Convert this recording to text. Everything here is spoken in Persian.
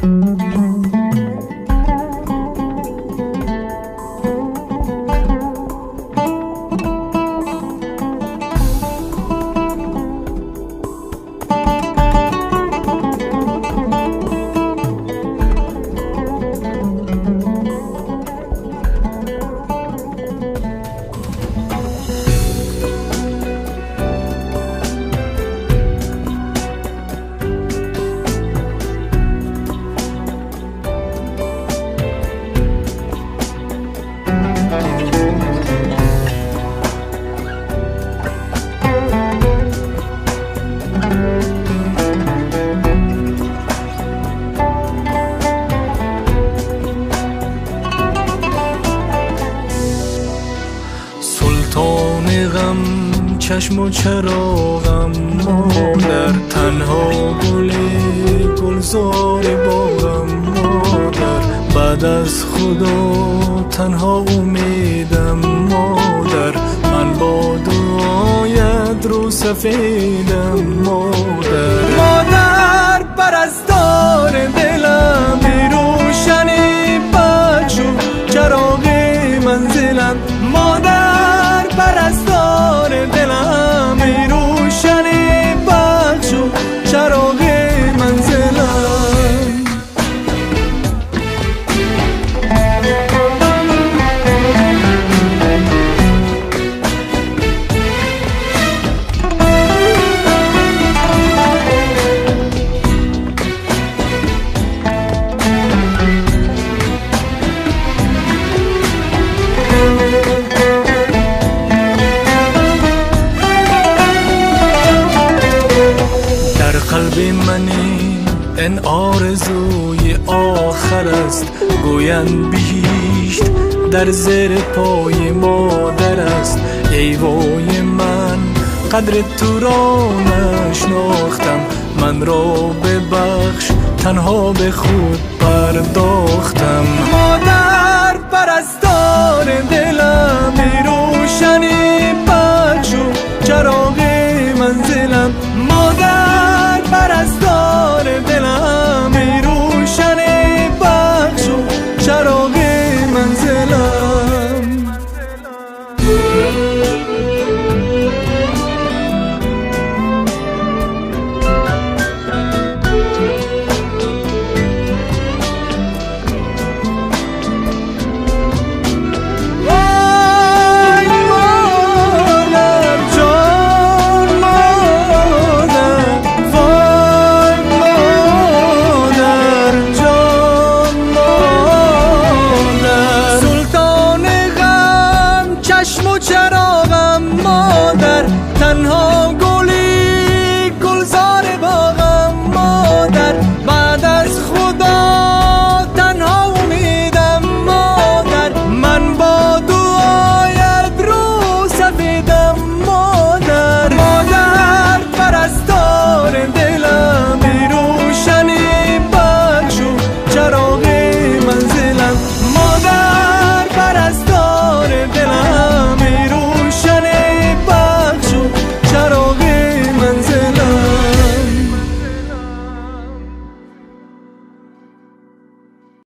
سلطان غم چشم و چراغم، مادر تنها گل گلزار باغم، مادر بعد از خدا تنها امیدم، مادر من با دعایت رو سفیدم، مادر پرستار دلم، روشنی بچو چراغ منزلم، مادر پرستار دلم، روشنی بچو چراغ منزلم. قلب منی این آرزوی آخر است، گویند بهشت در زیر پای مادر است. ای وای من قدر تو را نشناختم، من را ببخش تنها به خود پرداختم، مادر پرستار دلم، روشنی بچو چراغ منزلم، مادر پرستار دلم، روشنی بخش و چراغ منزلم. چشم و چراغم، مادر تنها